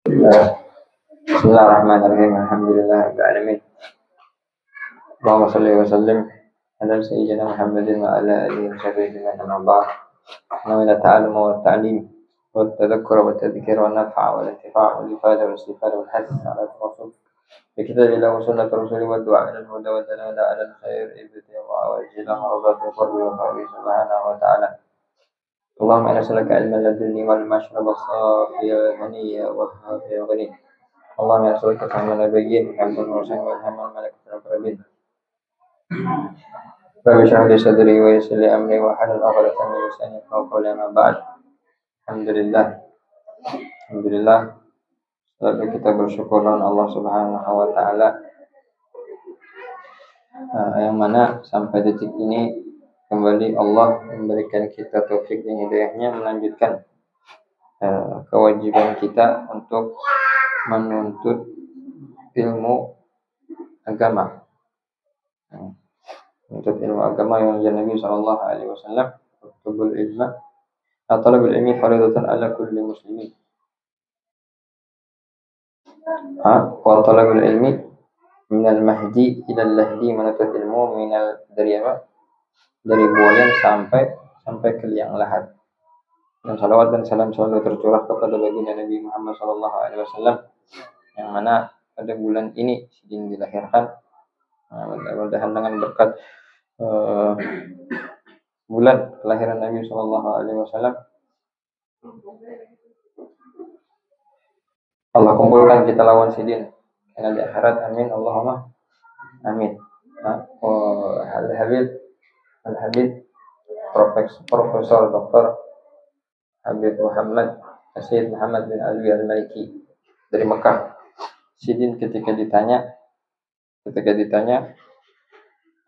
Bismillahirrahmanirrahim. Alhamdulillahirabbil alamin. Allahumma shalli wa sallim ala sayyidina Muhammadin wa ala alihi wa sahbihi ajma'in. Amma ba'd. Nawila ta'allum wa ta'lim wa tadhakkur wa tadhkir wa naf'a wa intifa' wa ifada wa istifada wa hadd ala tawassul bi kitabillah wa sunnati rasulih wa du'a ila al-huda wa dalala ala al-khair ibtida'a wa ijla marzati qurbi wa qawli subhanahu wa ta'ala. Allahumma nas'aluka ilman ladunni wal mashraba safiya ghaniya wa hafiya ghani. Allahumma nas'aluka fahman nabiyyin hamdan wa rahman wa ilhaman malaikatil muqarrabin. Rabbi shrah li sadri wa yassir li amri wa hlul 'uqdatam min lisani yafqahu qawli. Amma ba'd. Alhamdulillah. Lalu kita bersyukur kepada Allah Subhanahu wa taala yang mana sampai detik ini kembali Allah memberikan kita taufik dan hidayahnya melanjutkan kewajiban kita untuk menuntut ilmu agama. Menuntut ilmu agama yang Nabi sallallahu alaihi wasallam, "Talabul ilma, talabul ilmi fardhatun ala kulli muslimin." Wa talabul ilmi minal mahdi ilal lahdi, menuntut ilmu dari buayan sampai ke liang lahat. Dan salawat dan salam selalu tercurah kepada baginda Nabi Muhammad sallallahu alaihi wasallam yang mana pada bulan ini sedang dilahirkan. Mudah-mudahan dengan berkat bulan kelahiran Nabi sallallahu alaihi wasallam Allah kumpulkan kita lawan sidin karena di akhirat. Amin Allahumma amin. Al-Habib Profesor Dr. Habib Muhammad Sayyid Muhammad bin Alwi Al-Maliki dari Mekah. Sidin ketika ditanya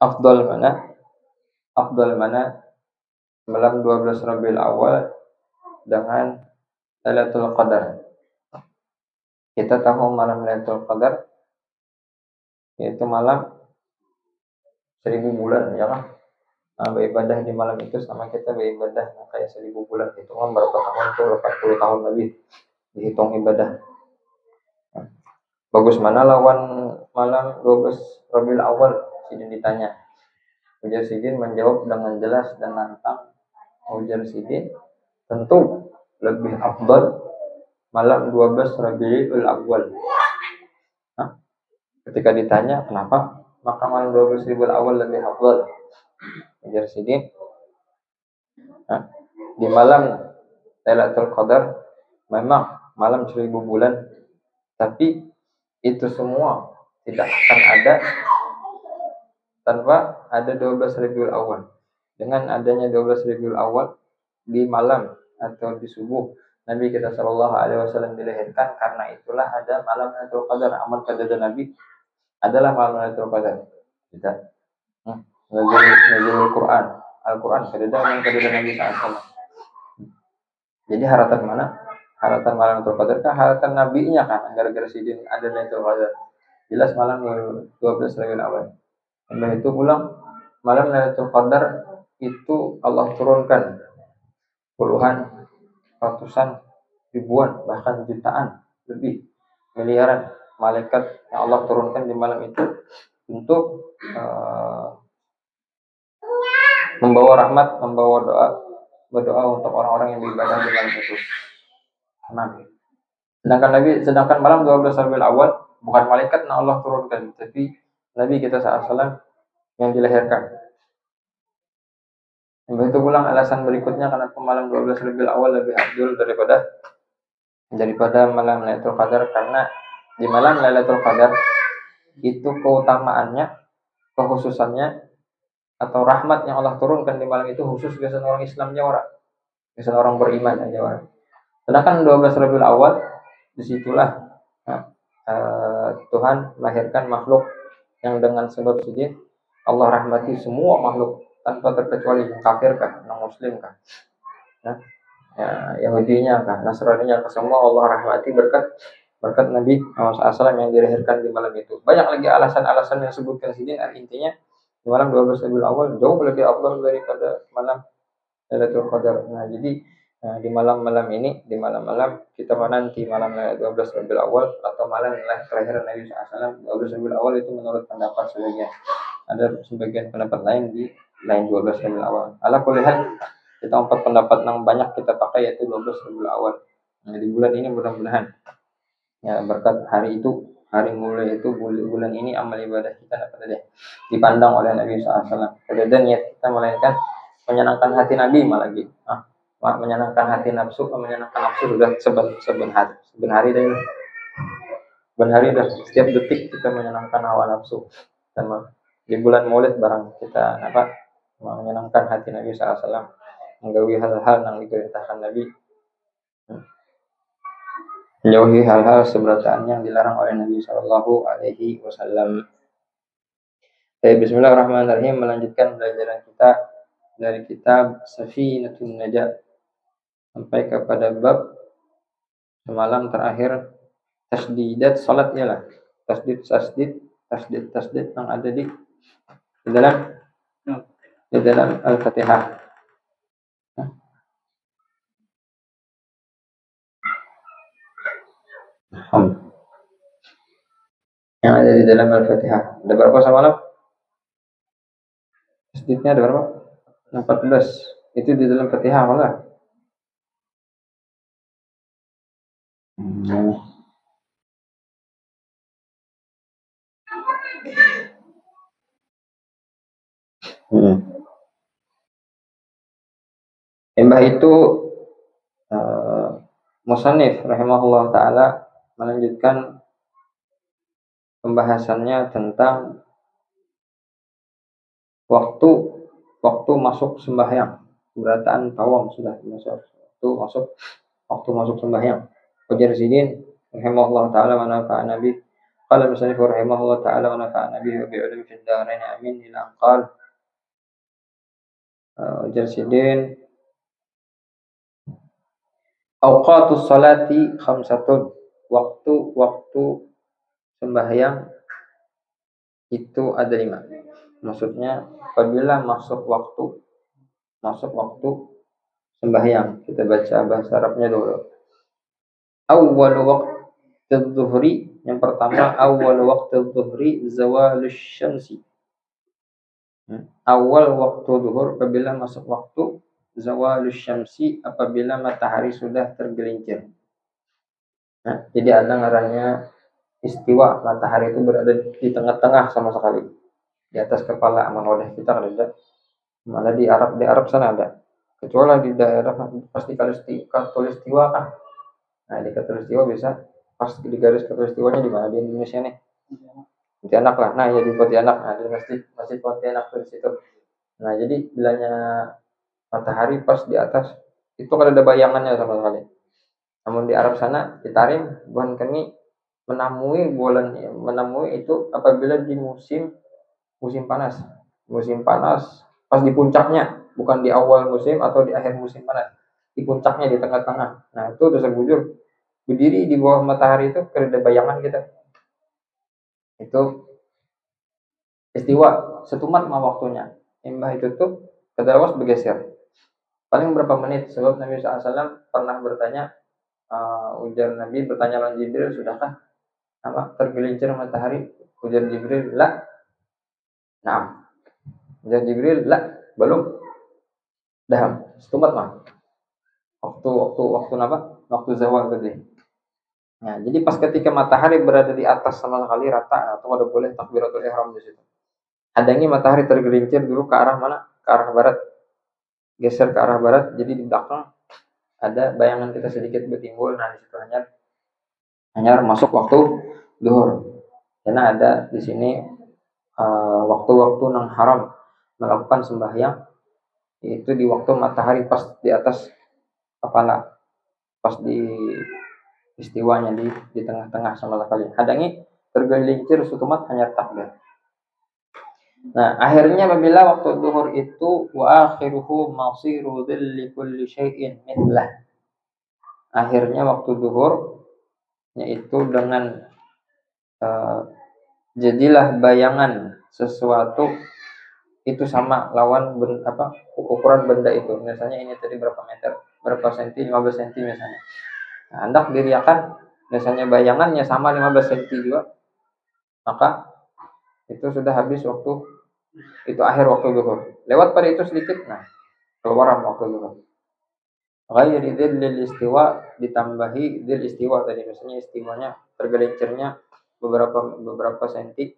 afdal mana malam 12 Rabiul Awal dengan Lailatul Qadar. Kita tahu malam Lailatul Qadar yaitu malam 1000 bulan, ya kan? Beribadah di malam itu sama kita beribadah kayak 1000 bulan. Itu berapa tahun tuh? 80 tahun lebih dihitung ibadah. Bagus mana lawan malam 12 Rabiul Awal? Sidin ditanya. Ujar Sidin menjawab dengan jelas dan lantang. Ujar Sidin, tentu lebih afdal malam 12 Rabiul Awal. Ketika ditanya kenapa, maka malam 12 Rabiul Awal lebih afdal. Ujar Sidin, di malam Lailatul Qadar memang malam 1000 bulan, tapi itu semua tidak akan ada tanpa ada 12 Rabiul Awal. Dengan adanya 12 Rabiul Awal di malam atau di subuh Nabi kita sallallahu alaihi wasallam dilahirkan, karena itulah ada malam Lailatul Qadar. Amal kedatangan Nabi adalah malam Lailatul Qadar. Kita Nazil Al-Quran kedatangan Nabi sallallahu alaihi wasallam. Jadi haratan mana? Haratan malam Lailatul Qadar kan haratan nabinya kan, gara-gara Sidin ada Lailatul Qadar. Jelas malam 12 Rabiul Awal. Setelah itu pulang malam Lailatul Qadar itu Allah turunkan puluhan, ratusan, ribuan, bahkan jutaan, lebih miliaran malaikat yang Allah turunkan di malam itu untuk membawa rahmat, membawa berdoa untuk orang-orang yang beribadah di malam itu. Sedangkan malam 12 Rabiul Awal bukan malaikat yang Allah turunkan, tapi Nabi kita SAW yang dilahirkan. Begitu pulang alasan berikutnya kenapa malam 12 Rabiul Awal lebih afdal daripada malam Lailatul Qadar, karena di malam Lailatul Qadar itu keutamaannya, kekhususannya atau rahmat yang Allah turunkan di malam itu khusus biasanya orang Islamnya orang, biasanya orang beriman aja orang. Sedangkan 12 Rabiul Awal disitulah Tuhan melahirkan makhluk yang dengan sebab Sidin Allah rahmati semua makhluk tanpa terkecuali, yang kafir kah, non muslim kah, Yahudinya kah, Nasraninya kah, semua Allah rahmati berkat Nabi Muhammad SAW yang dilahirkan di malam itu. Banyak lagi alasan-alasan yang disebutkan Sidin. Intinya di malam 12 Rabiul Awal jauh lebih afdal daripada malam Lailatul Qadar. Jadi Nah, di malam-malam ini, di malam-malam kita menanti malam 12 Rabiul Awal atau malam kelahiran Nabi SAW, 12 Rabiul Awal itu menurut pendapat sebagian. Ada sebagian pendapat lain di lain 12 Rabiul Awal. Ala kulihat kita empat pendapat yang banyak kita pakai yaitu 12 Rabiul Awal. Nah, di bulan ini mudah-mudahan ya berkat hari itu, hari mulai itu bulan ini amal ibadah kita dapat deh dipandang oleh Nabi SAW. Dan niat kita melainkan menyenangkan hati Nabi malah lagi. Menyenangkan hati nafsu, menyenangkan nafsu sudah sebenhari dah. Sebenhari dah setiap detik kita menyenangkan hawa nafsu. Sama di bulan Maulid barang kita menyenangkan hati Nabi SAW, menggawi hal-hal yang diperintahkan Nabi, menjauhi hal-hal seberatan yang dilarang oleh Nabi Shallallahu Alaihi Wasallam. Bismillahirrahmanirrahim. Melanjutkan belajaran kita dari kitab Safinatun Najah sampai kepada bab semalam terakhir tasdidat salatnya lah, tasdid yang ada di dalam Al-Fatihah. Yang ada di dalam Al-Fatihah. Ada berapa semalam? Tasdidnya ada berapa? 14. Itu di dalam Fatihah malah. Embah itu Musannif rahimahullah ta'ala melanjutkan pembahasannya tentang waktu masuk sembahyang. Berataan tawam sudah masuk waktu masuk sembahyang. Ujar Zidin rahimahullah ta'ala wa nafa'an nabi. Qala musannif rahimahullah ta'ala wa nafa'an nabi wa bi'ulum fid darain amin ila qala. Ujar Zidin awqatus salati khamsatun. Waktu sembahyang itu ada 5. Maksudnya apabila masuk waktu sembahyang, kita baca bahasa Arabnya dulu. Awwal waqti dhuhri, yang pertama awal waqti dhuhri zawalus syamsi. Awal waktu zuhur apabila masuk waktu zawalus syamsi, apabila matahari sudah tergelincir. Nah, jadi ada ngarannya istiwa, matahari itu berada di tengah-tengah sama sekali. Di atas kepala aman oleh kita kan ada. Mana di Arab sana ada. Kecuali di daerah pasti katulistiwa kan. Nah, di katulistiwa bisa pas di garis katulistiwanya di mana di Indonesia nih? Pontianak lah. Nah, ya di Pontianak. Nah, di masjid Pontianak di situ. Nah, jadi bilanya matahari pas di atas itu kan ada bayangannya sama sekali. Namun di Arab sana, di Tarim, bukan kami menemui itu apabila di musim panas pas di puncaknya, bukan di awal musim atau di akhir musim panas, di puncaknya, di tengah-tengah. Nah, itu dosa bujur berdiri di bawah matahari itu ada bayangan kita, itu istiwa setumat mah waktunya. Embah itu tuh kedawas bergeser paling berapa menit, sebab Nabi SAW pernah bertanya, ujar Nabi bertanya lawan Jibril, sudahkah tergelincir matahari? Ujar Jibril, la. Nah, ujar Jibril, la, belum. Dah, setumat mah. Waktu zawal tadi. Nah, jadi pas ketika matahari berada di atas sama sekali rata, atau ada boleh takbiratul ihram di situ. Hadangi matahari tergelincir dulu ke arah mana? Ke arah barat. Geser ke arah barat, jadi di belakang ada bayangan kita sedikit bertimbul. Nah, di situ hanya masuk waktu zuhur. Karena ada di sini waktu-waktu yang haram melakukan sembahyang, yaitu di waktu matahari pas di atas kepala, pas di istiwanya di tengah-tengah sama sekali. Hadangi tergelincir sutumat hanya takbir. Nah, akhirnya apabila waktu zuhur itu wa akhiruhu masiru dhilli kulli syai'in mithlah. Akhirnya waktu zuhur yaitu dengan jadilah bayangan sesuatu itu sama lawan ukuran benda itu. Misalnya ini tadi berapa meter, berapa senti, 15 senti misalnya. Nah, hendak diriakan misalnya bayangannya sama 15 senti juga, maka itu sudah habis waktu, itu akhir waktu zuhur. Lewat pada itu sedikit, nah keluar waktu zuhur. Ghairi dzillil istiwa, ditambahi dzil istiwa tadi, misalnya istiwanya tergelincirnya beberapa senti,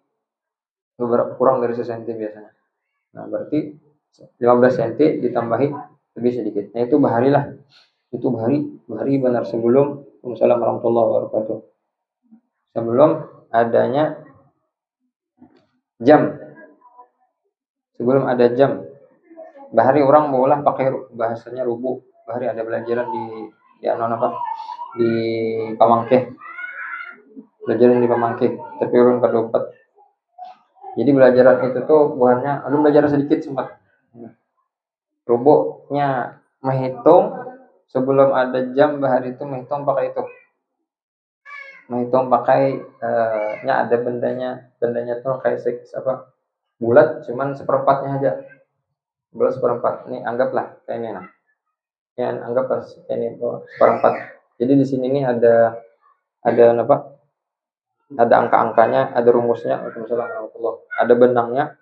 beberapa kurang dari sesenti biasanya. Nah, berarti 15 senti ditambahi lebih sedikit. Nah, itu bahari lah. Itu bahari benar sebelum, Assalamualaikum warahmatullahi wabarakatuh. Sebelum adanya jam. Sebelum ada jam. Bahari orang boleh pakai bahasanya rubuh. Bahari ada pelajaran di di Pamangkeh. Pelajaran di Pamangkeh, tapi ulun ke 24. Jadi belajaran itu tuh buahnya, ulun belajar sedikit sempat. Rubuhnya menghitung sebelum ada jam bahari itu, menghitung pakai itu. Menghitung pakai nya ada bendanya tuh kayak bulat, cuman seperempatnya aja. Bulat seperempat. Ini anggaplah kayak ini nah. Ya, anggaplah kayak ini seperempat. Jadi di sini nih ada apa? Ada angka-angkanya, ada rumusnya, ada benangnya,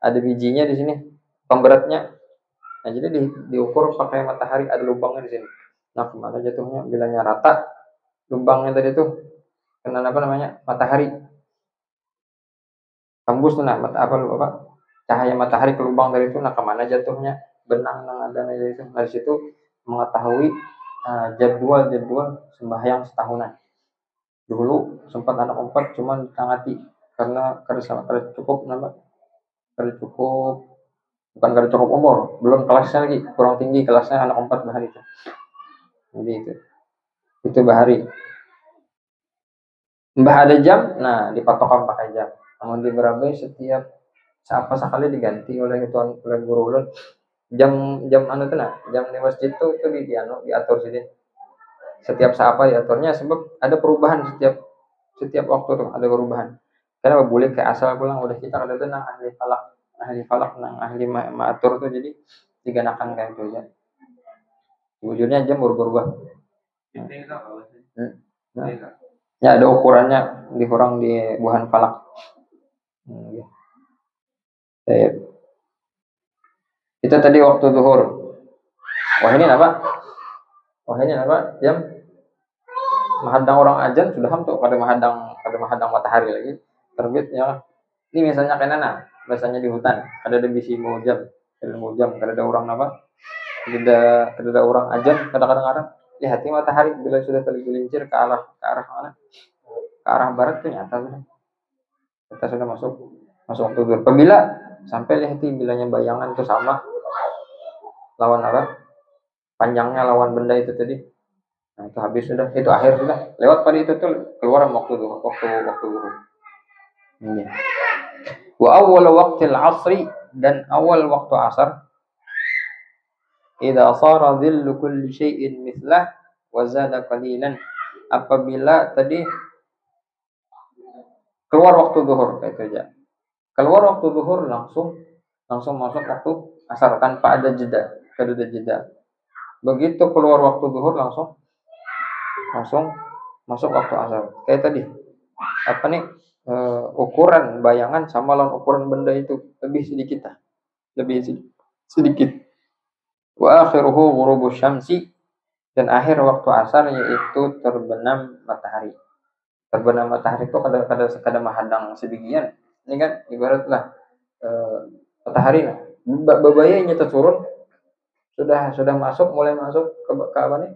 ada bijinya di sini, pemberatnya. Nah, jadi diukur pakai matahari, ada lubangnya di sini. Nah, kemana jatuhnya? Bilanya rata, lubangnya tadi tuh kena matahari, tembus tuh, nah cahaya matahari ke lubang dari itu, nah kemana jatuhnya benang yang ada dari itu. Dari situ mengetahui jadwal sembahyang setahunan. Dulu sempat anak 4 cuman ditangati karena kada cukup bukan kada cukup umur, belum kelasnya lagi, kurang tinggi kelasnya anak 4 bahari itu. Jadi itu bahari. Mbah ada jam, nah dipatokan pakai jam. Namun di Berabai setiap siapa sekali diganti oleh guru ulun. Jam tuh nah, jam di masjid tuh itu diatur sini. Setiap siapa diaturnya sebab ada perubahan setiap waktu tuh ada perubahan. Karena boleh ke asal pulang udah kita ada tuh nang ahli falak nang ahli maatur tuh, jadi diganakan kayak itu ya. Wujudnya jam berubah. Nah, ya ada ukurannya dikurang di buhan falak. Itu tadi waktu zuhur. Wah ini apa? Jam menghadang orang ajan sudah tuh kada menghadang matahari lagi terbit ya. Ini misalnya kenana, biasanya di hutan ada bisi mau jam, kada ada orang kada ada orang ajan, kadang-kadang lihat matahari bila sudah tergelincir ke arah mana? Ke arah barat tuh nyata sudah. Kita sudah masuk waktu zuhur. Apabila sampai lihat bilanya bayangan itu sama lawan panjangnya lawan benda itu tadi. Nah, itu habis sudah, itu akhir sudah. Lewat pada itu tuh keluar waktu zuhur. Ini. Wa awal waqtil asri, dan awal waktu asar. Idza sara dhillu kulli syai'in mithlah wa zada qalilan. Apabila tadi keluar waktu zuhur kayak itu aja. Keluar waktu zuhur langsung masuk waktu asar tanpa ada jeda, Begitu keluar waktu zuhur langsung masuk waktu asar. Kayak tadi ukuran bayangan sama lawan ukuran benda itu lebih sedikit. Wa akhiruhu ghurubus syamsi, dan akhir waktu asar yaitu terbenam matahari. Terbenam matahari itu kadang menghadang sebagian. Ini kan ibaratlah matahari lah. Babayanya turun sudah mulai masuk ke apa nih?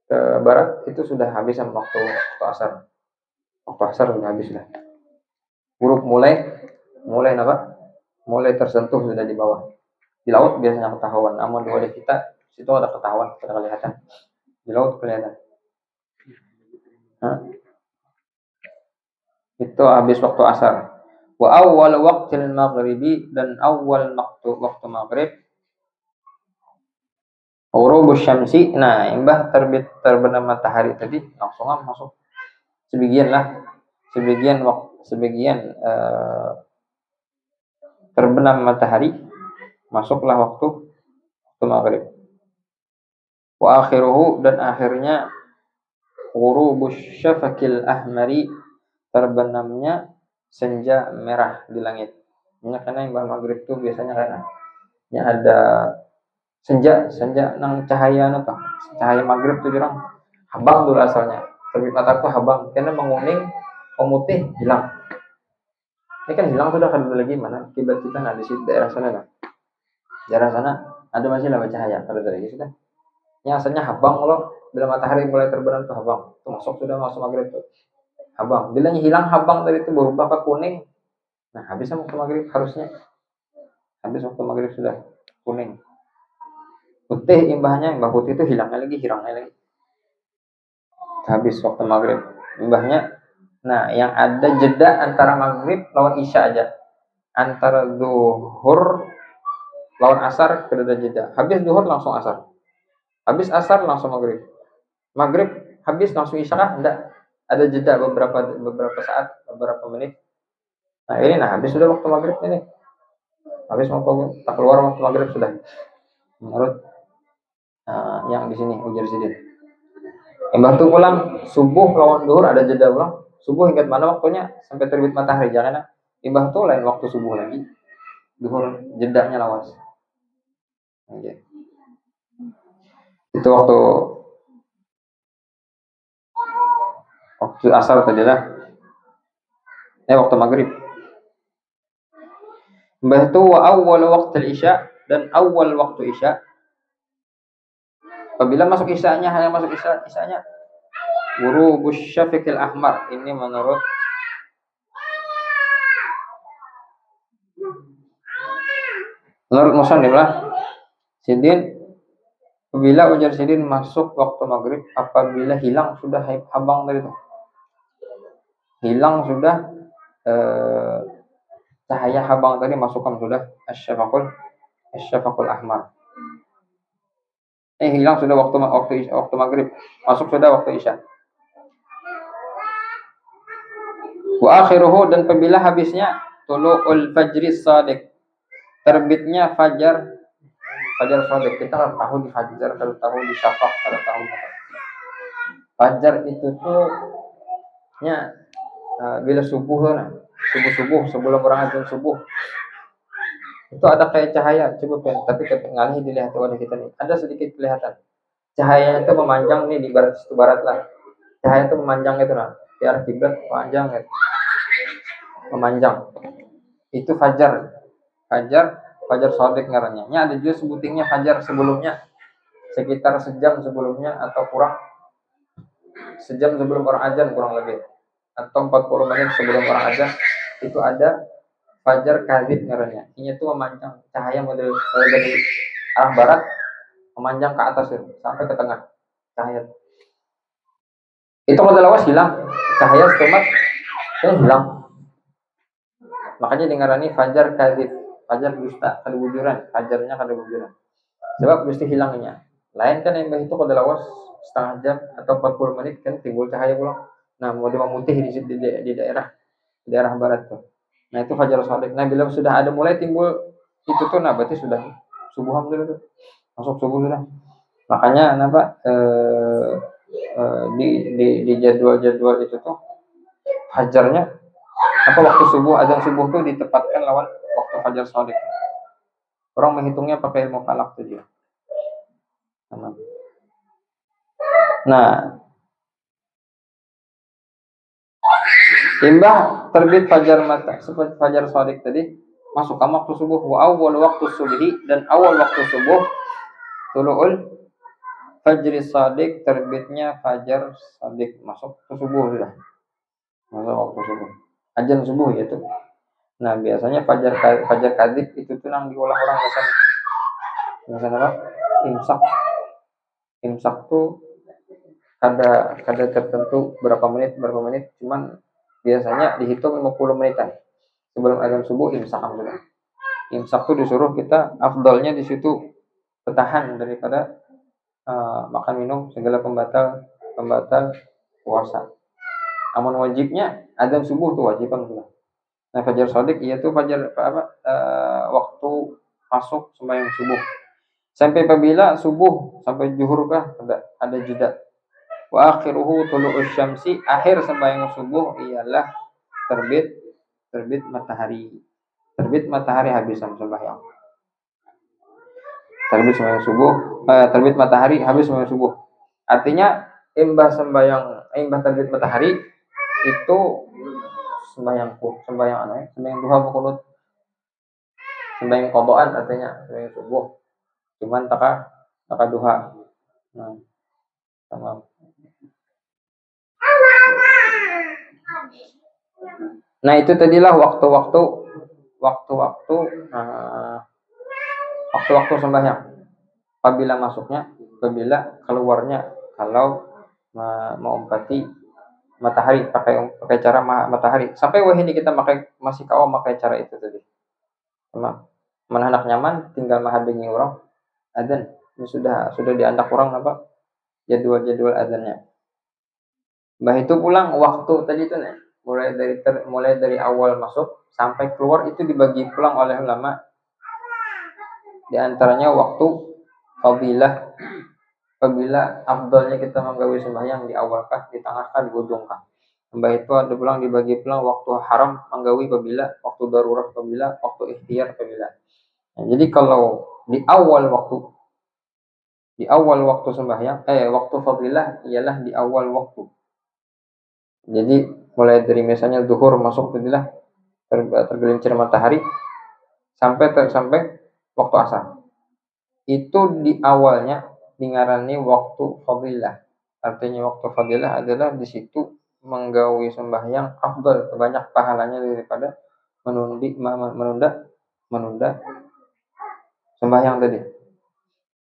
Ke barat, itu sudah habis waktu asar. Waktu asar sudah habis lah. Huruf mulai tersentuh sudah di bawah. Di laut biasanya ketahuan, namun di wadah kita situ ada ketahuan, kelihatan. Di laut kelihatan. Itu habis waktu asar. Wa awal waqtil maghribi, dan awal waktu maghrib. Ghurubus syamsi, nah imbah terbenam matahari tadi langsung masuk. Sebagian terbenam matahari, masuklah waktu maghrib. Wa akhiruhu, dan akhirnya ghurubus syafaqil ahmari, terbenamnya senja merah di langit. Ini karena yang maghrib itu biasanya karena ada senja nang cahaya apa? Cahaya maghrib tuh orang habang dulu asalnya. Terbit matahari tuh habang, karena menguning, pemutih hilang. Ini kan hilang sudah, kan lagi mana? Kiblat kita di situ daerah sana lah. Daerah sana ada masih lah cahaya kalau dari sudah. Yang asalnya habang loh, bila matahari mulai terbenam tuh habang. Tuh masuk maghrib tuh. Habang. Bila hilang habang dari itu berubah ke kuning. Nah, habis waktu maghrib harusnya. Habis waktu maghrib sudah kuning. Putih imbahnya, imbah putih itu hilangnya lagi. Habis waktu maghrib. Imbahnya, nah yang ada jeda antara maghrib lawan isya aja. Antara zuhur lawan asar tidak ada jeda. Habis zuhur langsung asar. Habis asar langsung maghrib. Maghrib habis langsung isya kah? Enggak. Ada jeda beberapa saat, beberapa menit. Nah ini habis sudah waktu maghrib ini. Habis waktu tak keluar waktu maghrib sudah. Menurut yang di sini ujar sidin. Embah tuh pulang subuh lawan zuhur ada jeda pulang. Subuh hingga mana waktunya sampai terbit matahari, jangan imbah tuh lain waktu subuh lagi. Zuhur jedanya lawas. Okay. Itu waktu asar tadi lah. Waktu maghrib. Mbah itu wa awal waktu isya, dan awal waktu isya. Apabila masuk isyanya, hanya masuk isyanya ghurubus syafiqil ahmar. Ini menurut musannif lah. Sidin, apabila ujar sidin masuk waktu maghrib apabila hilang sudah habang dari itu. Hilang sudah cahaya habang tadi, masukkan sudah asyafaqul ahmar. Hilang sudah waktu maghrib, masuk sudah waktu isya. Wa akhiruhu, dan apabila habisnya tulu'ul fajri shadiq, terbitnya fajar shadiq. Kita kan tahu di fajar, kalau tahu di syafaq, kalau tahu fajar itu tuh bila subuh subuh sebelum orang azan subuh itu ada kayak cahaya, coba tapi ngalih dilihat oleh kita nih, ada sedikit kelihatan cahayanya itu memanjang nih di barat lah, cahaya itu memanjang itu di arah kiblat, memanjang itu fajar shadiq ngarannya. Ada juga sebutingnya fajar sebelumnya, sekitar sejam sebelumnya atau sejam sebelum orang azan kurang lebih, atau 40 menit sebelum orang azan itu ada fajar kadhib ngarannya. Ini tuh memanjang cahaya model dari arah barat memanjang ke atas itu sampai ke tengah cahaya. Itu kalau lawas hilang cahaya setemat hilang. Makanya dengarani fajar kadhib, fajar dusta, kebujuran, fajarnya kebujuran. Sebab mesti hilangnya. Lain kan yang itu kalau lawas setengah jam atau 40 menit kan timbul cahaya pulang. Nah, model memutih di daerah barat tuh. Nah, itu fajar shadiq. Nah, bila sudah ada mulai timbul itu tuh, berarti sudah subuh sudah tuh. Masuk subuh sudah. Makanya di jadwal itu tuh fajarnya waktu subuh, azan subuh tuh ditepatkan lawan waktu fajar shadiq. Orang menghitungnya pakai ilmu falak tuh dia. Nah, imbah terbit fajar seperti fajar shadiq tadi, masuk ke waktu subuh. Wa awal waktu subhi, dan awal waktu subuh tulu'ul fajri shadiq, terbitnya fajar shadiq, masuk ke subuh sudah. Masuk waktu subuh. Azan subuh itu. Nah, biasanya fajar kadhib itu tuh yang diolah orang biasanya apa? Imsak tuh ada tertentu berapa menit, cuman biasanya dihitung 50 menitan sebelum azan subuh imsak sudah. Imsak tuh disuruh kita afdalnya di situ bertahan daripada makan minum segala pembatal puasa. Namun wajibnya azan subuh tuh wajiban sudah. Nah, fajar shadiq yaitu fajar waktu masuk sembahyang subuh. Sampai apabila subuh sampai zuhur kah ada jeda. Wa akhiruhu tulu'us syamsi, akhir sembahyang subuh ialah terbit terbit matahari. Terbit matahari habis sembahyang. Terbit matahari habis sembahyang subuh. Artinya imbah terbit matahari itu sembahyang duha kunut, sembahyang qadaan artinya sembahyang subuh. Cuman taka duha. Nah, tamam. Nah, itu tadilah waktu-waktu sembahyang. Apabila masuknya, apabila keluarnya, kalau mengumpati matahari pakai cara matahari. Sampai ini kita masih pakai cara itu tadi. Sama menahan nyaman tinggal mahadingi orang adzan. Ini sudah diandak orang apa? Jadwal adzannya. Bah itu pulang waktu tadi itu nih. Mulai dari awal masuk sampai keluar itu dibagi pulang oleh ulama. Di antaranya waktu fadilah, apabila afdalnya kita menggawi sembahyang di awal kah, di tengah kah, di ujung kah. Mbah itu ada pulang dibagi pulang waktu haram menggawi apabila, waktu darurat apabila, waktu ikhtiar apabila. Nah, jadi kalau di awal waktu sembahyang, waktu fadilah ialah di awal waktu. Jadi mulai dari misalnya zuhur masuk fadilah, tergelincir matahari sampai waktu asar. Itu di awalnya dingarani waktu fadilah. Artinya waktu fadilah adalah di situ menggawi sembahyang afdal, banyak pahalanya daripada menunda sembahyang tadi.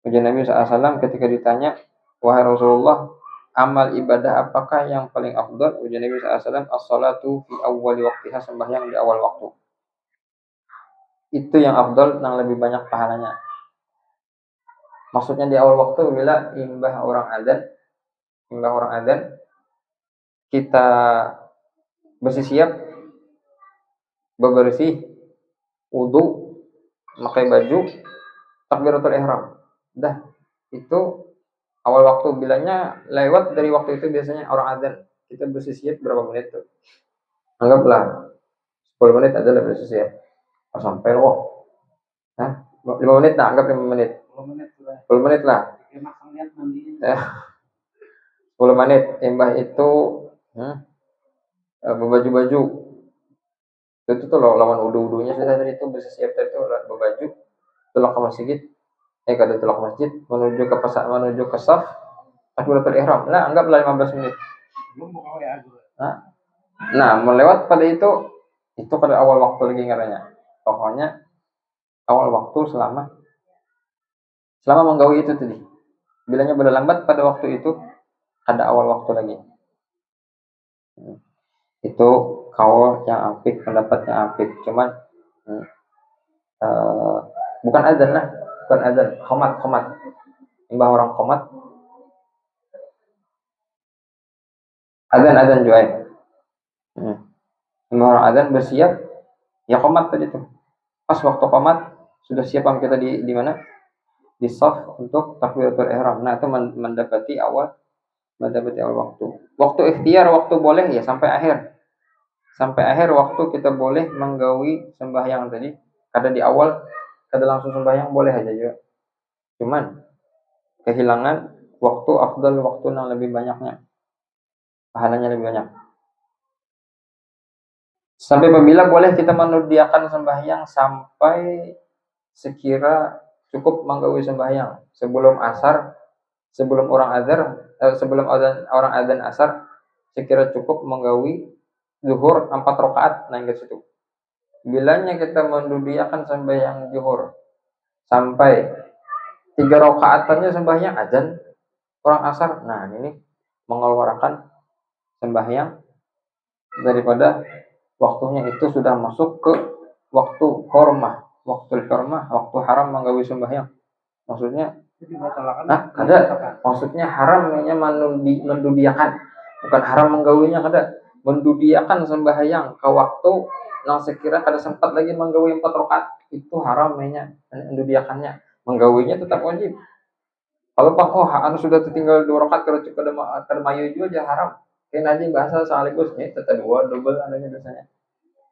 Ujian Nabi SAW ketika ditanya, wahai Rasulullah, amal ibadah apakah yang paling afdal? Ujian Nabi SAW, as-salatu fi awwali waqtiha, sembahyang di awal waktu. Itu yang afdal, yang lebih banyak pahalanya. Maksudnya di awal waktu bila imbah orang adzan, kita bersiap, bebersih, wudu, pakai baju, takbiratul ihram. Dah, itu awal waktu. Bilanya lewat dari waktu itu biasanya orang adzan. Kita bersiap berapa menit tuh? Anggaplah 10 menit adalah bersiap. Sampai loh. 5 menit lah, anggap 5 menit. 10 menit lah. 10 menit. Imbah itu berbaju-baju. Itu tuh lawan udu-udunya sudah tadi itu bersiap tadi itu berbaju. Tulak ke masjid. Kada tulak ke masjid menuju ke saf takbiratul ihram. Nah, anggaplah 15 menit. Nah, melewat pada itu pada awal waktu lagi ngaranya. Pokoknya awal waktu selama menggawi itu tadi. Bilanya berlambat pada waktu itu ada awal waktu lagi. Itu kaul yang apik, pendapat yang apik. Cuman bukan adzan, khomat. Imbah orang khomat. Adzan juga. Imbah orang adzan bersiap, ya khomat tadi tuh. Pas waktu khomat sudah siap kita di mana? Di shaf untuk takbiratul ihram. Nah, itu mendapati awal waktu. Waktu ikhtiar, waktu boleh ya sampai akhir. Sampai akhir waktu kita boleh menggawi sembahyang tadi. Kada di awal, kada langsung sembahyang boleh aja juga. Cuman kehilangan waktu afdal, waktu yang lebih banyaknya. Pahalanya lebih banyak. Sampai apabila boleh kita menudiakan sembahyang sampai sekira cukup menggawi sembahyang sebelum asar, sebelum orang adzan asar, sekira cukup menggawi zuhur 4 rakaat. Nah, ke situ. Bilanya kita mendudiakan sembahyang zuhur sampai 3 rakaatannya sembahyang adzan orang asar. Nah, ini mengeluarkan sembahyang daripada waktunya, itu sudah masuk ke waktu hormah, waktu haram menggawi sembahyang. Maksudnya maksudnya haramnya mendudiakan, bukan haram menggawinya, kada mendudiakan sembahyang ke waktu nang sekira kada sempat lagi menggawi 4 rakaat itu haram mainnya mendudiakannya. Menggawinya tetap wajib. Kalau pak anu sudah tertinggal 2 rakaat kalau cukup kada mayu juga aja haram. Kayak nanti bahasa sekaligus ini tetap dua double adanya dosanya.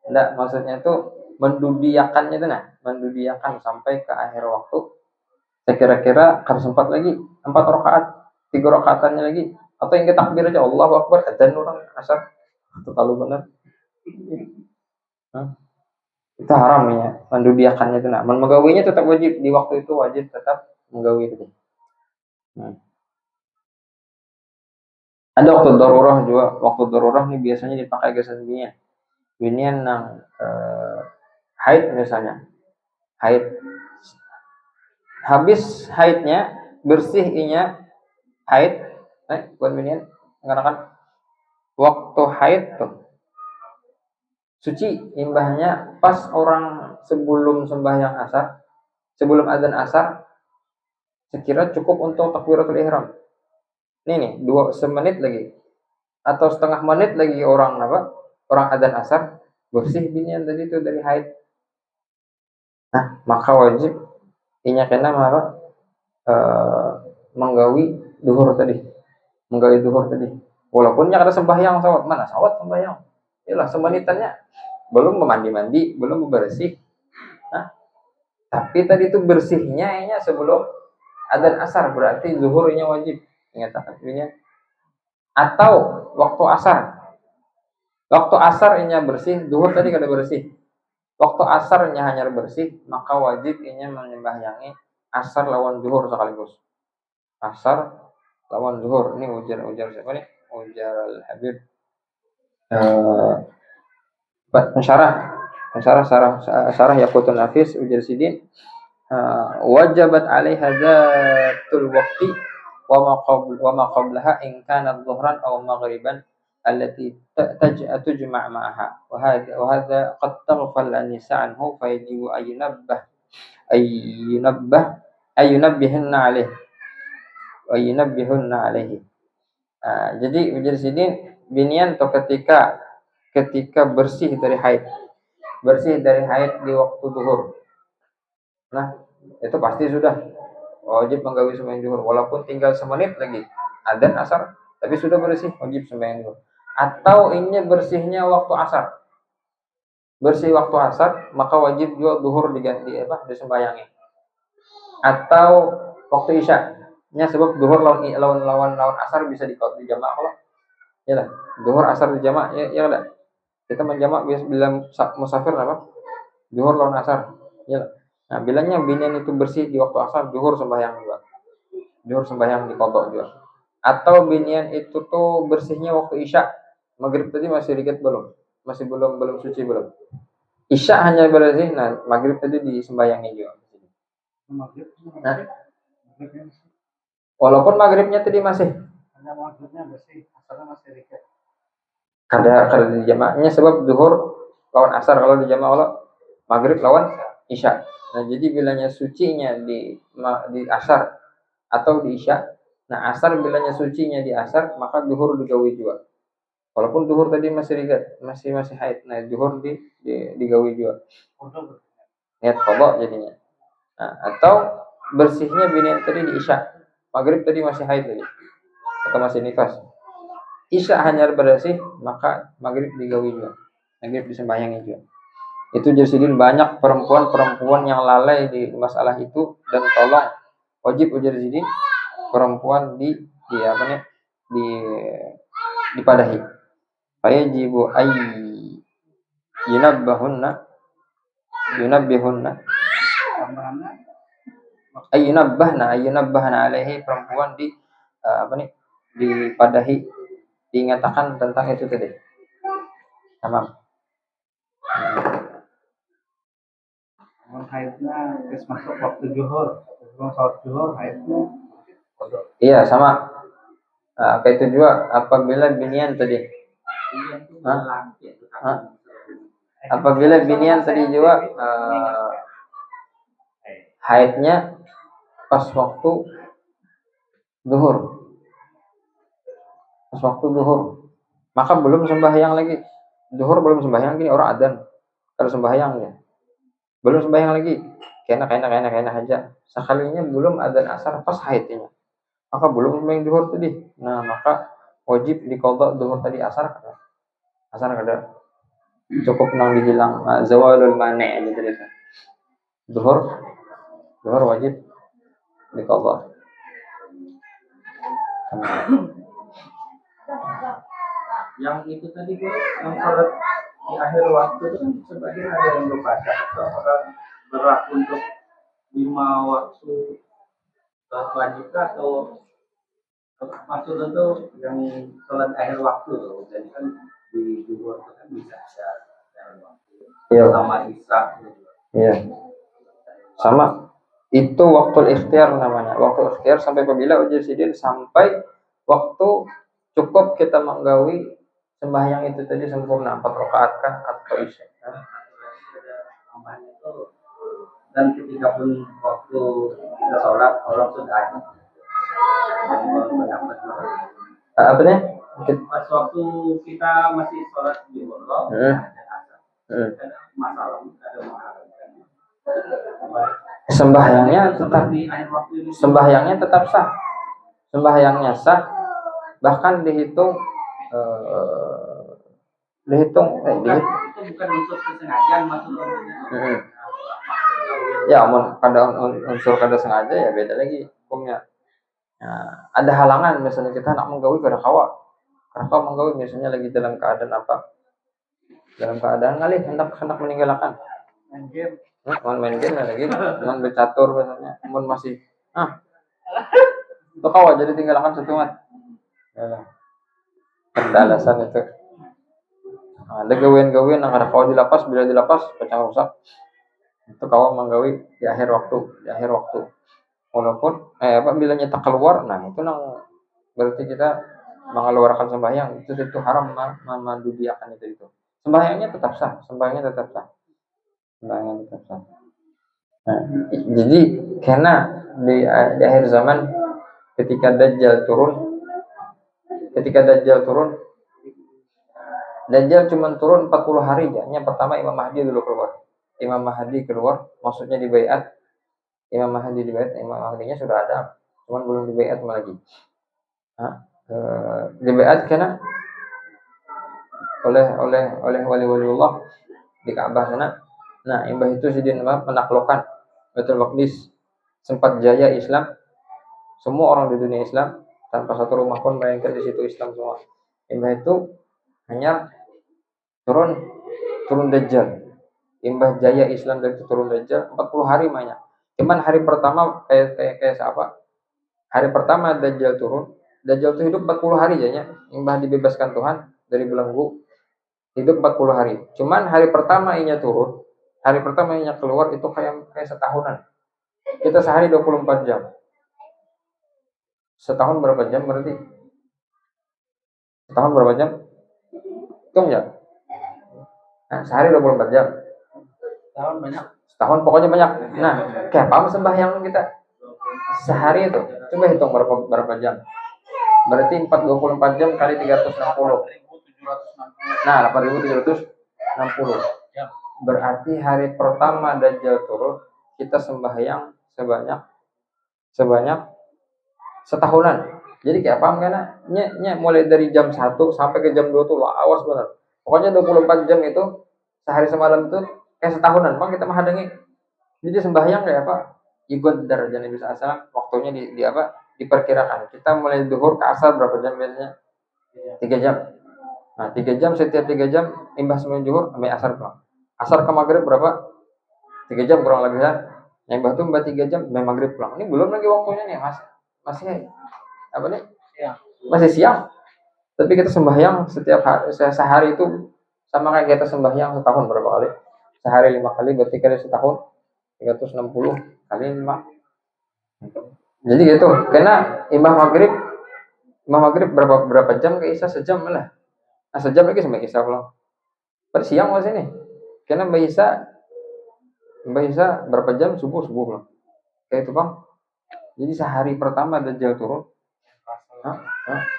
Enggak, maksudnya itu mendudiakannya itu mendudiakan sampai ke akhir waktu. Saya kira-kira kada sempat lagi 4 rakaat, 3 rakaatannya lagi. Atau yang kita takbir aja Allahu Akbar adzan orang asar. Itu terlalu benar. Itu haram ya, mendudiakannya itu menggawinya tetap wajib di waktu itu wajib tetap menggawi itu. Ada waktu darurah juga. Waktu darurah nih biasanya dipakai gesan binian. Binian nang haid misalnya. Haid. Habis haidnya, bersih inya haid. Buat binian mengatakan waktu haid tuh suci imbahnya pas orang sebelum sembahyang asar, sebelum adzan asar, sekira cukup untuk takbiratul ihram. Ini nih, 2 semenit lagi atau setengah menit lagi orang Orang adzan asar bersih binian tadi itu dari haid. Nah, maka wajib inya kena menggawi duhur tadi. Menggawi duhur tadi. Walaupun nya ada sembahyang sawat, mana sawat sembahyang. Yalah semenitannya belum mandi, belum bersih. Nah, tapi tadi itu bersihnya inya sebelum adzan asar berarti zuhurnya wajib. Menyatakan binian. Atau waktu asar. Waktu asar inya bersih, zuhur tadi kada bersih. Waktu asarnya hanya bersih, maka wajib inya menyembahyangi asar lawan zuhur sekaligus. Asar lawan zuhur. Ini ujar siapa nih? Ujar Al-Habib. Syarah Yaqutun Nafis ujar Sidin. Wajabat alaiha dzatul waqti wa ma qablaha in kana dhuhran aw maghriban allati tujma' ma'aha wa hadha qad taghfal an-nisa' anhu fa yajibu ayyunabbihunna alaihi. Jadi ujar Sidin binian atau ketika bersih dari haid di waktu zuhur. Nah, itu pasti sudah wajib menggawi sembahyang zuhur walaupun tinggal semenit lagi adzan asar, tapi sudah bersih wajib sembahyang zuhur. Atau ini bersihnya waktu asar. Bersih waktu asar, maka wajib juga zuhur disembahyangi. Atau waktu isya. Nya sebab zuhur lawan asar bisa dijamak kalau. Ya lah, zuhur asar dijamak ya lah. Kita menjamak bila musafir zuhur lawan asar. Ya lah. Nah, bilangnya binian itu bersih di waktu asar, zuhur sembahyang juga. Zuhur sembahyang di qadha juga. Atau binian itu tuh bersihnya waktu isya. Maghrib tadi masih dikit belum? Masih belum suci belum? Isya hanya bersih, nah maghrib tadi disembayangi juga. Nah, walaupun maghribnya tadi masih maghribnya bersih, asarnya masih dikit. Kada dijamaknya sebab zuhur lawan asar, kalau dijamak Allah maghrib lawan isya. Nah, jadi bilanya sucinya di asar atau di isya. Nah, asar bilanya sucinya di asar, maka zuhur digawi juga. Walaupun zuhur tadi masih rigat, masih haid. Nah, zuhur digawi juga. Niat qadha jadinya. Nah, atau bersihnya binian tadi di isya. Maghrib tadi masih haid tadi. Atau masih nifas. Isya hanya bersih, maka maghrib digawi juga. Maghrib disembahyangi juga. Itu Jasidin banyak perempuan yang lalai di masalah itu, dan tolong wajib ujar Jasidin perempuan dipadahi. Fayajibu yunabbihunna alaihi, perempuan dipadahi, dinyatakan tentang itu tadi. Tamam. Haidnya masuk waktu zuhur, sebelum sholat zuhur haidnya. Iya sama. Kayak itu juga apabila binian tadi. Apabila binian tadi juga haidnya pas waktu zuhur. Maka belum sembahyang lagi. Zuhur belum sembahyang, gini orang adzan. Kalau sembahyang ya, belum sembahyang lagi, kena aja. Sekalinya belum adzan asar pas haidnya, maka belum sembahyang zuhur tadi. Nah, maka wajib diqadha zuhur tadi asar kada cukup nang dihilang zawalul mani gitu itu. Zuhur zuhur wajib diqadha. Yang itu tadi yang sholat di akhir waktu itu kan sebagian ada yang berbaca atau berlaku untuk 5 waktu wajib atau maksud itu yang sholat akhir waktu loh. Jadi kan di luar itu kan bisa ada akhir waktu. Iya. Sama isya. Iya. Sama itu waktu ikhtiar namanya. Waktu ikhtiar sampai apabila ujian sidin sampai waktu cukup kita menggawi sembahyang itu tadi sempurna 4 rakaat kan atau isya. Dan ketika pun waktu kita sholat orang sudah ada. Apa nih? Pas waktu kita masih sholat di Allah, ada masalah, ada sembahyangnya tetap sah. Sembahyangnya sah, bahkan dihitung itu bukan unsur kesengajaan maksudnya. Ya, pada unsur kada sengaja ya beda lagi hukumnya. Nah, ada halangan misalnya kita nak menggawi kada kawa. Karena kau menggawi misalnya lagi dalam keadaan apa? Dalam keadaan kali hendak meninggalkan. Main game. Main game lagi, main bercatur misalnya. Masih itu kawa jadi tinggalkan setumat. Ya. Ada alasan itu. Ada gawian-gawian yang kada kawa dilapas, bila dilapas pecah rusak. Itu kawa menggawi di akhir waktu. Walaupun bila nyata keluar, nah itu nang berarti kita mengeluarkan sembahyang itu haram memandudiakan itu. Sembahyangnya tetap sah. Nah, jadi karena di akhir zaman ketika Dajjal Dajjal cuma turun 40 hari aja. Yang pertama Imam Mahdi dulu keluar, maksudnya dibaiat. Imam Mahdinya sudah ada, cuman belum dibaiat lagi. Dibaiat karena oleh wali-waliullah di Ka'bah sana. Nah, imbah itu sidin menaklukkan Baitul Maqdis, sempat jaya Islam. Semua orang di dunia Islam tanpa satu rumah pun bayangkan di situ Islam semua. Imbah itu hanya turun Dajjal. Imbah jaya Islam dari itu turun Dajjal 40 hari mainnya. Cuman hari pertama kayak apa? Hari pertama Dajjal turun, Dajjal itu hidup 40 hari aja. Imbah dibebaskan Tuhan dari belenggu, hidup 40 hari. Cuman hari pertama inya turun, hari pertama inya keluar itu kayak setahunan. Kita sehari 24 jam. Setahun berapa jam berarti? Setahun berapa jam? Hitung ya. Nah, sehari 24 jam. Setahun pokoknya banyak. Nah, kayak apa sembahyang kita? Sehari itu. Coba hitung berapa jam. Berarti 24 jam kali 360. Nah, 8.760. Berarti hari pertama Dajjal turun, kita sembahyang sebanyak setahunan. Jadi kayak paham kan? Mulai dari jam 1 sampai ke jam 2 tuh awas benar. Pokoknya 24 jam itu sehari semalam itu kayak setahunan. Bang kita menghadiri. Jadi sembahyang kayak apa? Ibadah dan Nabi SAW waktunya di apa? Diperkirakan. Kita mulai zuhur ke asar berapa jam biasanya? 3 jam. Nah, 3 jam setiap 3 jam imbah sembahyang zuhur sampai asar pulang. Asar ke maghrib berapa? 3 jam kurang lebih ya. Imbah itu 3 jam sampai maghrib pulang. Ini belum lagi waktunya nih, masih apa nih? Masih siang. Tapi kita sembahyang setiap hari, sehari itu sama kayak kita sembahyang setahun berapa kali? Sehari 5 kali, berarti kali setahun 360 kali 5. Jadi gitu. Karena imam maghrib berapa jam ke isya? Sejam lah. Nah, sejam lagi sampai isya pulang. Per siang masih nih. Karena Mbak Isa berapa jam subuh pulang. Kayak itu bang. Jadi sehari pertama Dajjal turun.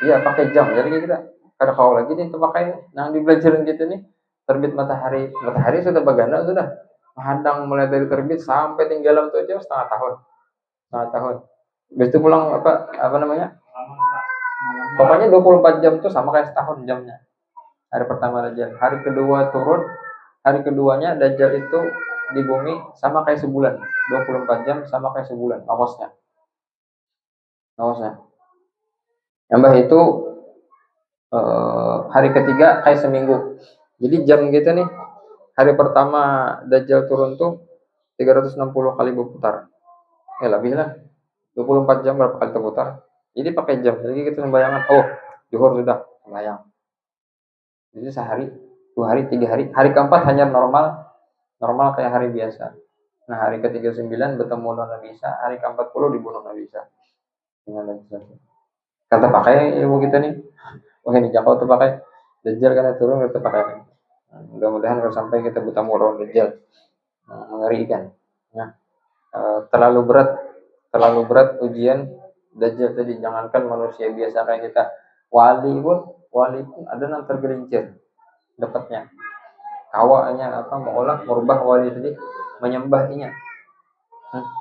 Iya pakai jam. Jadi kita kada kau lagi nih itu pakai. Nah di belajaran gitu nih. terbit matahari sudah bagana sudah menghadang mulai dari terbit sampai tenggelam itu aja setengah tahun. Habis itu pulang apa namanya? Pokoknya 24 jam tuh sama kayak setahun jamnya. Hari pertama Dajjal, hari kedua turun, hari keduanya Dajjal itu di bumi sama kayak sebulan. 24 jam sama kayak sebulan ongkosnya. Nambah itu hari ketiga kayak seminggu. Jadi jam gitu nih. Hari pertama Dajjal turun tuh 360 kali berputar. Ya lebih lah. 24 jam berapa kali terputar. Jadi pakai jam. Jadi kita sembayangan. Oh, zuhur sudah sembayang. Jadi sehari, 2 hari, 3 hari. Hari keempat hanya normal kayak hari biasa. Nah, hari ke-39 bertemu dengan Nabi Isa. Hari ke-40 dibunuh Nabi Isa. Dengan legislasi. Kata pakai ilmu kita nih. Wah ini Jakarta tuh pakai Dajjal karena turun kita pakai. Nah, mudah-mudahan kalau sampai kita bertemu lawan Dajjal. Mengerikan. Nah, terlalu berat ujian Dajjal tadi. Jangankan manusia biasa kayak kita. Wali pun ada yang tergelincir dapatnya. Kawanya mengolah merubah wali tadi menyembahinya.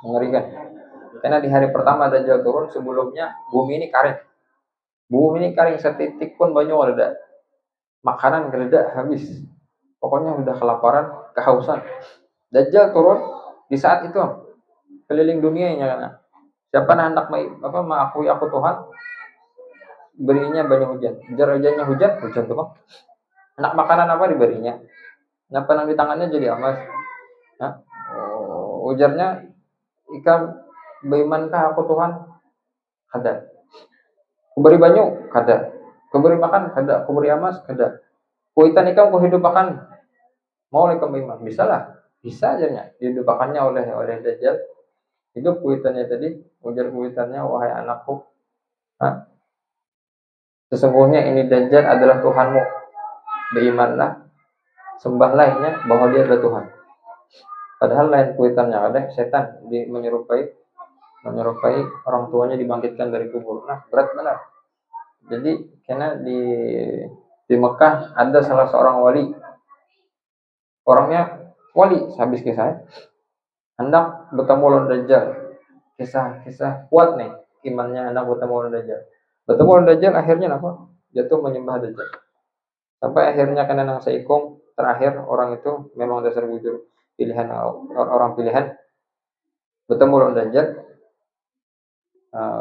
Mengerikan. Karena di hari pertama Dajjal turun sebelumnya bumi ini kering setitik pun banyak ada. Makanan gereda habis. Pokoknya udah kelaparan, kehausan. Dajjal turun di saat itu keliling dunianya. Siapa hendak mengakui aku Tuhan, berinya banyak hujan. Hujannya hujan tuh bang. Anak makanan apa diberinya? Nah penang di tangannya jadi emas. Nah, ujarnya ikan berimankah aku Tuhan? Kada. Kuberi banyu? Kada. Kuberi makan? Kada. Kuberi emas? Kada. Kuitan ikan kuhidup makan? Mau ikan beriman? Bisa lah. Bisa aja dihidupakannya oleh Dajjal. Hidup kuitannya tadi, ujar kuitannya, wahai anakku, sesungguhnya ini Dajjal adalah Tuhanmu. Berimanlah, sembahlah inya bahwa dia adalah Tuhan. Padahal lain kuitannya ada setan menyerupai orang tuanya dibangkitkan dari kubur. Nah, berat benar. Jadi karena di Mekah ada salah seorang wali. Orangnya wali, habis kisah hendak bertemu lawan Dajjal. Kisah kuat nih imannya hendak bertemu lawan Dajjal. Bertemu lawan Dajjal akhirnya apa? Jatuh menyembah Dajjal. Sampai akhirnya kena nang seikung, terakhir orang itu memang dasar bujur pilihan orang pilihan. Bertemu lawan Dajjal.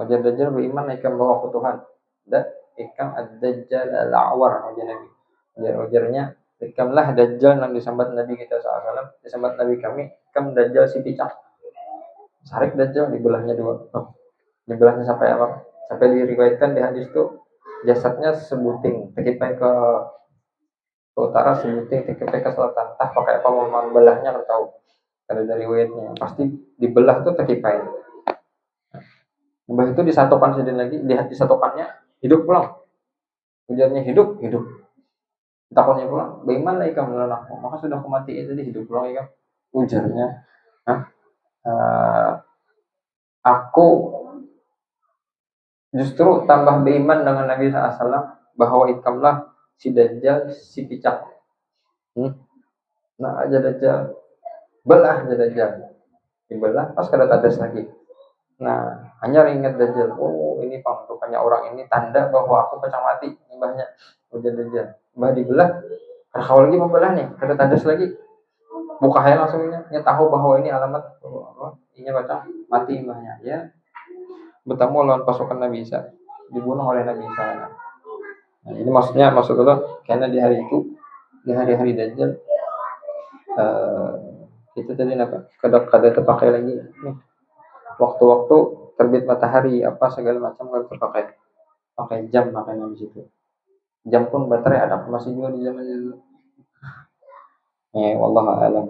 Ujar Dajjal beriman ikam bahwa aku Tuhan. Dan ikam ad-Dajjal al-A'war ujar Nabi. Ujarnya ikamlah Dajjal yang disambat Nabi kita SAW, disambat Nabi kami, ikam Dajjal si picak. Sarik Dajjal dibelahnya dua. Dibelahnya sampai apa? Sampai diriwayatkan di hadis itu jasadnya sebuting, tekipai ke utara, sebuting tekipai ke selatan. Entah pakai apa membelahnya kan tahu. Kalau dari riwayatnya pasti dibelah tuh tekipai. Mbah itu disatukan sedih lagi, disatukannya hidup pulang. Ujarnya hidup. Takutnya pulang, bagaimana ikam melawan aku? Maka sudah aku mati tadi hidup pulang ikam. Ujarnya, aku justru tambah beriman dengan Nabi SAW bahwa ikamlah si Dajjal si picak. Nah aja Dajjal, belah aja Dajjal, dibelah pas kada tadas lagi. Nah hanya ingat Dajjal, oh ini rupanya orang ini tanda bahwa aku pecah mati. Mbahnya ujar Dajjal, mbah dibelah, karena kau lagi membelah nih, kada tadas lagi. Buka aja langsungnya, tahu bahwa ini alamat ini pecah mati mbahnya. Ya bertemu lawan pasukan Nabi Isa, dibunuh oleh Nabi Isa. Nah, ini maksudnya karena di hari itu, di hari-hari Dajjal, itu tadi kada terpakai lagi nih. Waktu-waktu terbit matahari apa segala macam kada terpakai. Pakai jam makanya di situ. Jam pun baterai ada masih juga di zaman itu. Wallahu a'lam.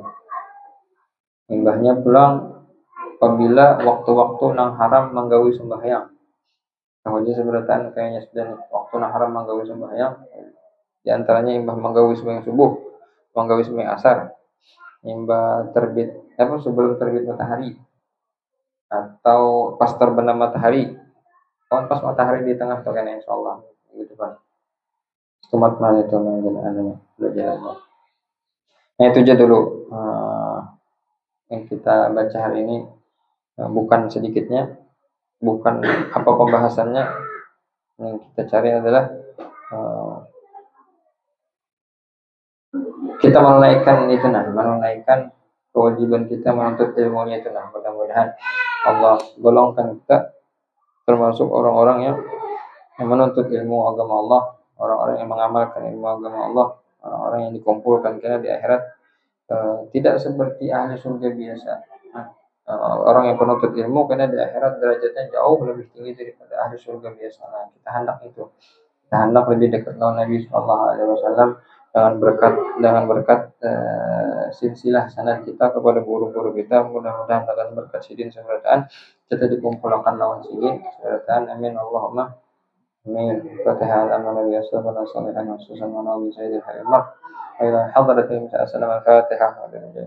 Imbahnya pulang apabila waktu-waktu nang haram menggawi sembahyang. Kalau dia sebenarnya kayaknya sudah waktu nang haram menggawi sembahyang. Di antaranya imbah menggawi sembahyang subuh, menggawi sembahyang asar, imbah terbit sebelum terbit matahari atau pas terbenam matahari. Pas matahari di tengah tuh kan insyaallah gitu kan. Tumat mana itu belajar. Nah itu aja dulu yang kita baca hari ini. Bukan sedikitnya, bukan apa pembahasannya. Yang kita cari adalah kita menunaikan kewajiban kita menuntut ilmunya itu. Nah, mudah-mudahan Allah golongkan kita termasuk orang-orang yang menuntut ilmu agama Allah, orang-orang yang mengamalkan ilmu agama Allah, orang-orang yang dikumpulkan karena di akhirat tidak seperti ahli surga biasa. Nah, orang yang penuntut ilmu karena di akhirat derajatnya jauh lebih tinggi daripada ahli surga biasa. Nah, kita hendak lebih dekat dengan Nabi Sallallahu Alaihi Wasallam dengan berkat silsilah sanad kita kepada guru-guru kita. Mudah-mudahan dengan berkat sidin seberataan kita dikumpulkan lawan sidin seberataan. Amin Allahumma amin. Fatihah al-Nabi sallallahu alaihi wasallam wa sallallahu alaihi sayyidil hayyimah wa ila hadratil assalamu al-fatihah wa billahi